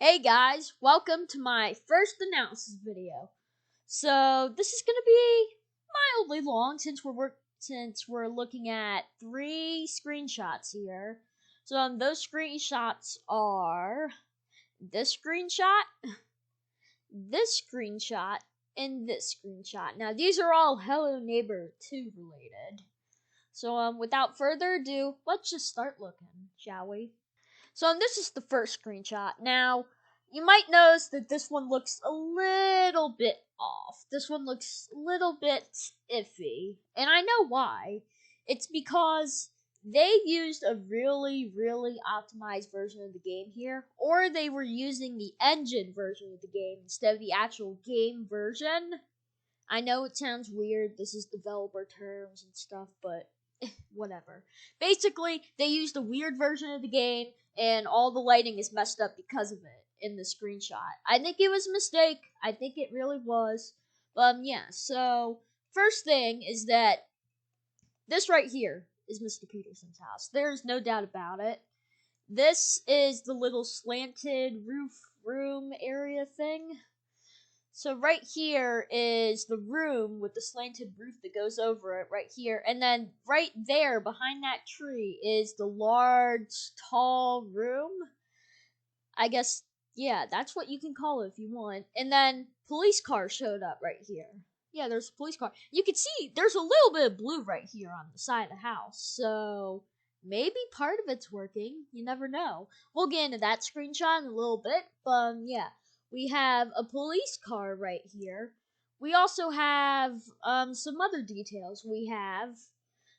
Hey guys, welcome to my first analysis video. So this is gonna be mildly long since we're looking at 3 screenshots here. So those screenshots are this screenshot, this screenshot, and this screenshot. Now these are all Hello Neighbor 2 related. So without further ado, let's just start looking, shall we? So this is the first screenshot. Now, you might notice that this one looks a little bit off. This one looks a little bit iffy. And I know why. It's because they used a really optimized version of the game here. Or they were using the engine version of the game instead of the actual game version. I know it sounds weird. This is developer terms and stuff, but whatever. Basically, they used a weird version of the game, and all the lighting is messed up because of it in the screenshot. I think it was a mistake. I think it really was. Yeah, so first thing is that this right here is Mr. Peterson's house. There's no doubt about it. This is the little slanted room area thing. So right here is the room with the slanted roof that goes over it right here. And then right there behind that tree is the large, tall room. I guess, yeah, that's what you can call it if you want. And then police car showed up right here. Yeah, there's a police car. You can see there's a little bit of blue right here on the side of the house. So maybe part of it's working. You never know. We'll get into that screenshot in a little bit. But yeah. We have a police car right here. We also have some other details. We have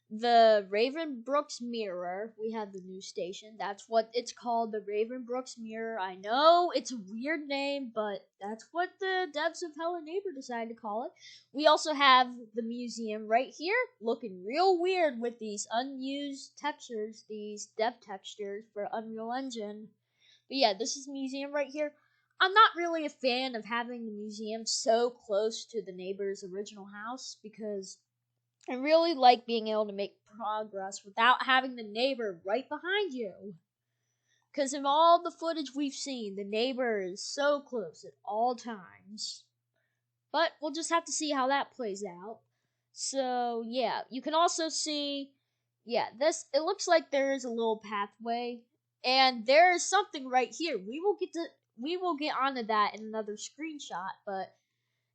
the Ravenbrooks Mirror. We have the news station. That's what it's called, the Ravenbrooks Mirror. I know it's a weird name, but that's what the devs of Hello Neighbor decided to call it. We also have the museum right here, looking real weird with these unused textures, these dev textures for Unreal Engine. But yeah, this is the museum right here. I'm not really a fan of having the museum so close to the neighbor's original house because I really like being able to make progress without having the neighbor right behind you. Because in all the footage we've seen, the neighbor is so close at all times. But we'll just have to see how that plays out. So yeah, you can also see, yeah, it looks like there is a little pathway. And there is something right here. We will get onto that in another screenshot, but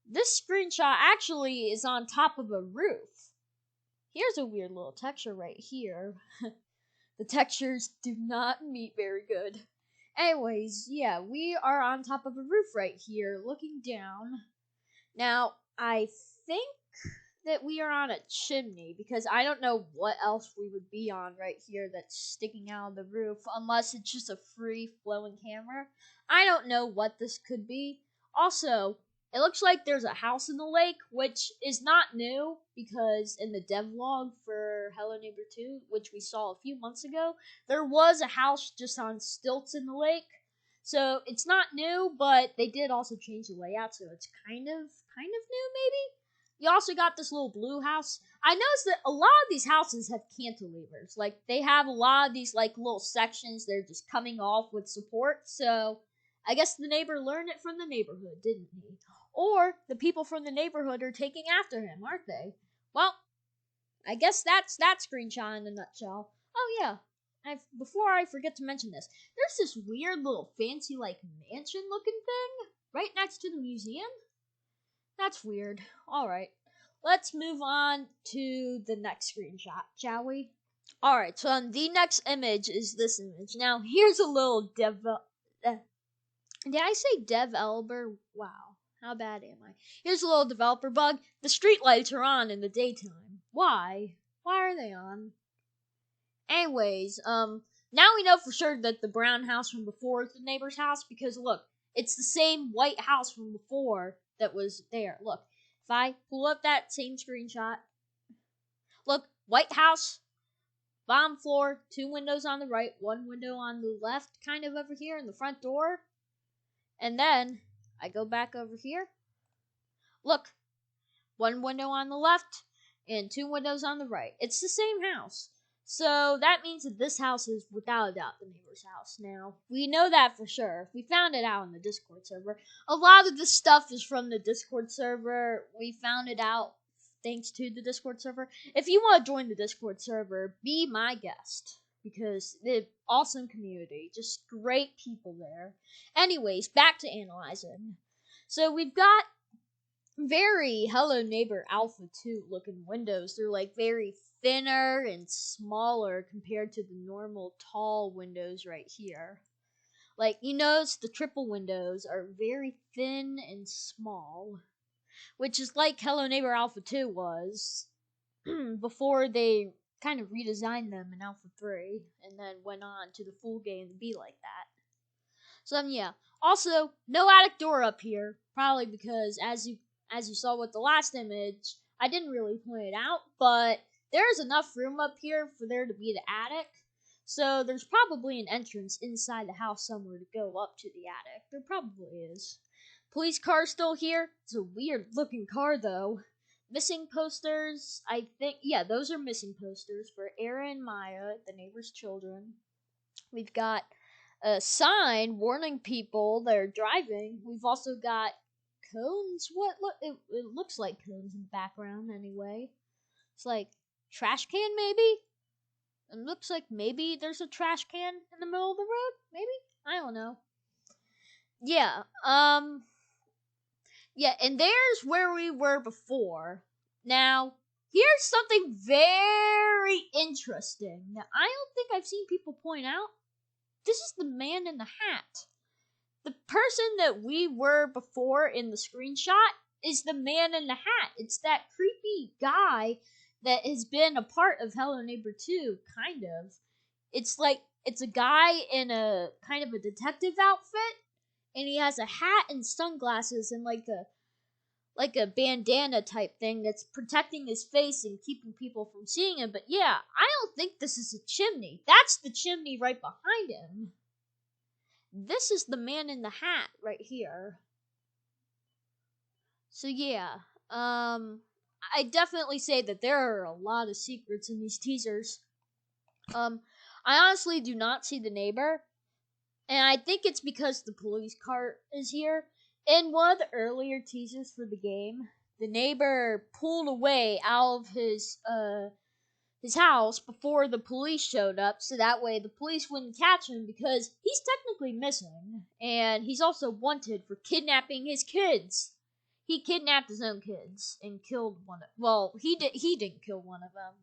this screenshot actually is on top of a roof. Here's a weird little texture right here. The textures do not meet very good. Anyways, yeah, we are on top of a roof right here, looking down. Now, I think that we are on a chimney because I don't know what else we would be on right here that's sticking out of the roof unless it's just a free flowing camera. I don't know what this could be. Also, it looks like there's a house in the lake, which is not new because in the devlog for Hello Neighbor 2, which we saw a few months ago, there was a house just on stilts in the lake. So it's not new, but they did also change the layout, so it's kind of new maybe. You also got this little blue house. I noticed that a lot of these houses have cantilevers. Like, they have a lot of these, like, little sections that are just coming off with support. So, I guess the neighbor learned it from the neighborhood, didn't he? Or the people from the neighborhood are taking after him, aren't they? Well, I guess that's that screenshot in a nutshell. Oh, yeah. Before I forget to mention this, there's this weird little fancy, like, mansion-looking thing right next to the museum. That's weird. Alright, let's move on to the next screenshot, shall we? Alright, so the next image is this image. Now, here's a little did I say developer? Wow, how bad am I? Here's a little developer bug. The streetlights are on in the daytime. Why? Why are they on? Anyways, now we know for sure that the brown house from before is the neighbor's house because look, it's the same white house from before that was there. Look, if I pull up that same screenshot, look, white house, bottom floor, 2 windows on the right, 1 window on the left, kind of over here in the front door. And then I go back over here. Look, 1 window on the left and 2 windows on the right. It's the same house. So that means that this house is without a doubt the neighbor's house. Now, we know that for sure. We found it out in the Discord server. A lot of this stuff is from the Discord server. We found it out thanks to the Discord server. If you want to join the Discord server, be my guest. Because the awesome community. Just great people there. Anyways, back to analyzing. So we've got very Hello Neighbor Alpha 2 looking windows. They're like very thinner and smaller compared to the normal tall windows right here. Like, you notice the triple windows are very thin and small, which is like Hello Neighbor Alpha 2 was before they kind of redesigned them in Alpha 3 and then went on to the full game to be like that. So yeah. Also, no attic door up here, probably because as you saw with the last image, I didn't really point it out, but there's enough room up here for there to be the attic. So there's probably an entrance inside the house somewhere to go up to the attic. There probably is. Police car still here. It's a weird looking car though. Missing posters, I think, yeah, those are missing posters for Era and Maya, the neighbor's children. We've got a sign warning people that are driving. We've also got cones. It looks like cones in the background anyway. It's like trash can maybe. It looks like maybe there's a trash can in the middle of the road. Maybe, I don't know. Yeah. Yeah, and there's where we were before. Now, here's something very interesting that I don't think I've seen people point out. This is the man in the hat. The person that we were before in the screenshot is the man in the hat. It's that creepy guy that has been a part of Hello Neighbor 2, kind of. It's a guy in a kind of a detective outfit, and he has a hat and sunglasses and like a bandana type thing that's protecting his face and keeping people from seeing him. But yeah, I don't think this is a chimney. That's the chimney right behind him. This is the man in the hat right here. So yeah, I definitely say that there are a lot of secrets in these teasers. I honestly do not see the neighbor, and I think it's because the police car is here. In one of the earlier teasers for the game, the neighbor pulled away out of his house before the police showed up, so that way the police wouldn't catch him because he's technically missing, and he's also wanted for kidnapping his kids. He kidnapped his own kids and killed one. Well, he didn't kill one of them,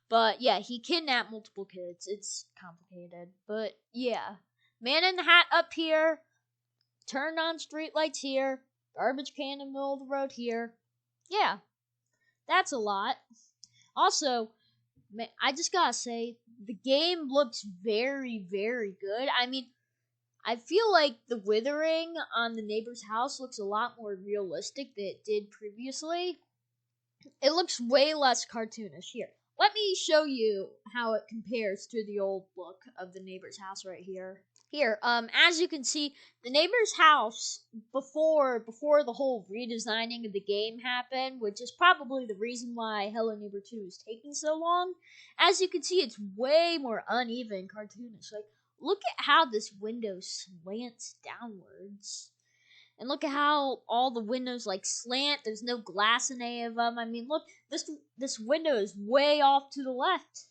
but yeah, he kidnapped multiple kids. It's complicated, but yeah, man in the hat up here. Turned on streetlights here. Garbage can in the middle of the road here. Yeah, that's a lot. Also, I just gotta say, the game looks very, very good. I mean, I feel like the withering on the neighbor's house looks a lot more realistic than it did previously. It looks way less cartoonish. Here, let me show you how it compares to the old look of the neighbor's house right here. Here, as you can see, the neighbor's house before the whole redesigning of the game happened, which is probably the reason why Hello Neighbor 2 is taking so long. As you can see, it's way more uneven, cartoonish. Like, look at how this window slants downwards. And look at how all the windows like slant. There's no glass in any of them. I mean, look, this window is way off to the left.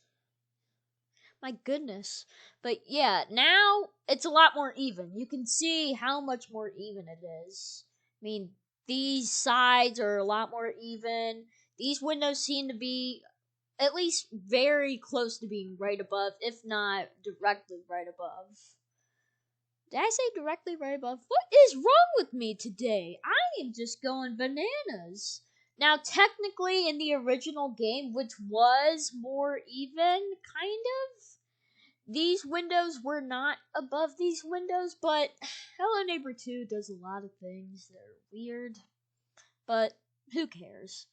My goodness. But yeah, now it's a lot more even. You can see how much more even it is. I mean, these sides are a lot more even. These windows seem to be at least very close to being right above, if not directly right above. Did I say directly right above? What is wrong with me today? I am just going bananas. Now, technically, in the original game, which was more even, kind of, these windows were not above these windows, but Hello Neighbor 2 does a lot of things that are weird, but who cares?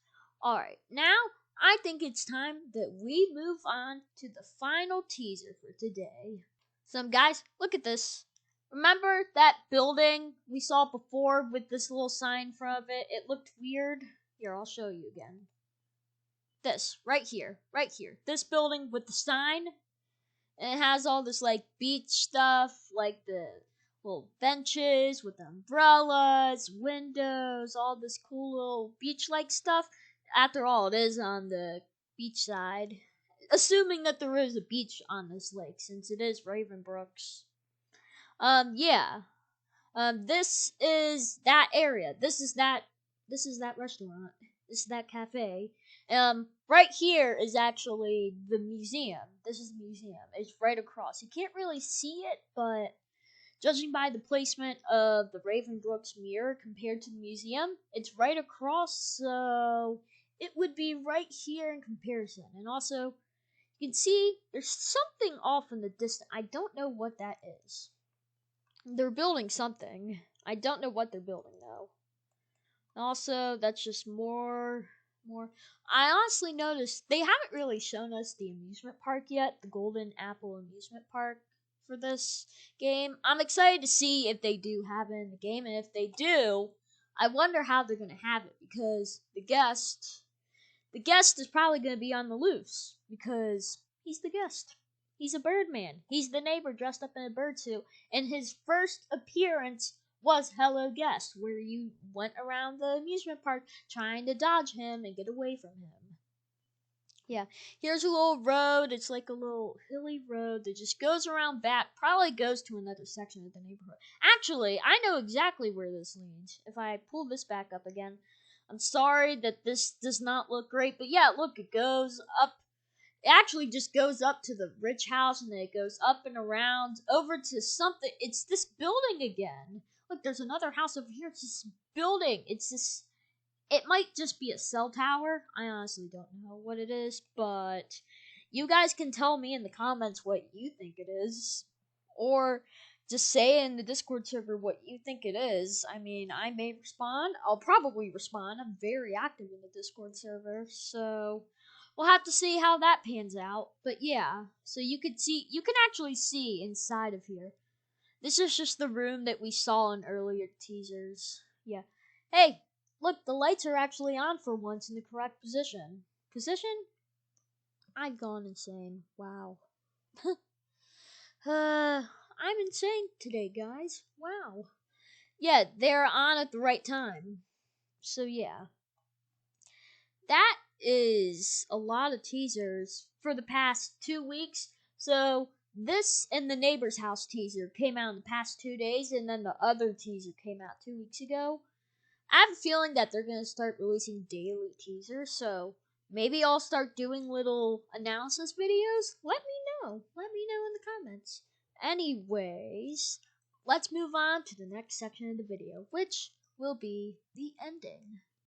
Alright, now I think it's time that we move on to the final teaser for today. So guys, look at this. Remember that building we saw before with this little sign in front of it? It looked weird. Here, I'll show you again. This right here, this building with the sign. And it has all this like beach stuff, like the little benches with umbrellas, windows, all this cool little beach-like stuff. After all, it is on the beach side, assuming that there is a beach on this lake, since it is Ravenbrooks. Yeah. This is that area. This is that restaurant. This is that cafe. Right here is actually the museum. This is the museum. It's right across. You can't really see it, but judging by the placement of the Ravenbrooks mirror compared to the museum, it's right across, so it would be right here in comparison. And also, you can see there's something off in the distance. I don't know what that is. They're building something. I don't know what they're building though. Also, that's just more. I honestly noticed they haven't really shown us the amusement park yet, the Golden Apple Amusement Park for this game. I'm excited to see if they do have it in the game, and if they do, I wonder how they're gonna have it, because the guest is probably gonna be on the loose because he's the guest. He's a Birdman. He's the neighbor dressed up in a bird suit, and his first appearance was Hello Guest, where you went around the amusement park trying to dodge him and get away from him. Yeah, here's a little road. It's like a little hilly road that just goes around back, probably goes to another section of the neighborhood. Actually, I know exactly where this leads. If I pull this back up again, I'm sorry that this does not look great, but yeah, look, it goes up. It actually just goes up to the rich house, and then it goes up and around over to something. It's this building again. Look, there's another house over here. It's this building. It's this. It might just be a cell tower. I honestly don't know what it is, but you guys can tell me in the comments what you think it is, or just say in the Discord server what you think it is. I mean, I may respond. I'll probably respond. I'm very active in the Discord server, so we'll have to see how that pans out. But yeah, so you can actually see inside of here. This is just the room that we saw in earlier teasers. Yeah. Hey, look, the lights are actually on for once in the correct position. I've gone insane. Wow. I'm insane today, guys. Wow. Yeah, they're on at the right time. So yeah. That is a lot of teasers for the past 2 weeks. So this and the neighbor's house teaser came out in the past 2 days, and then the other teaser came out 2 weeks ago. I have a feeling that they're going to start releasing daily teasers, so maybe I'll start doing little analysis videos. Let me know. Let me know in the comments. Anyways, let's move on to the next section of the video, which will be the ending.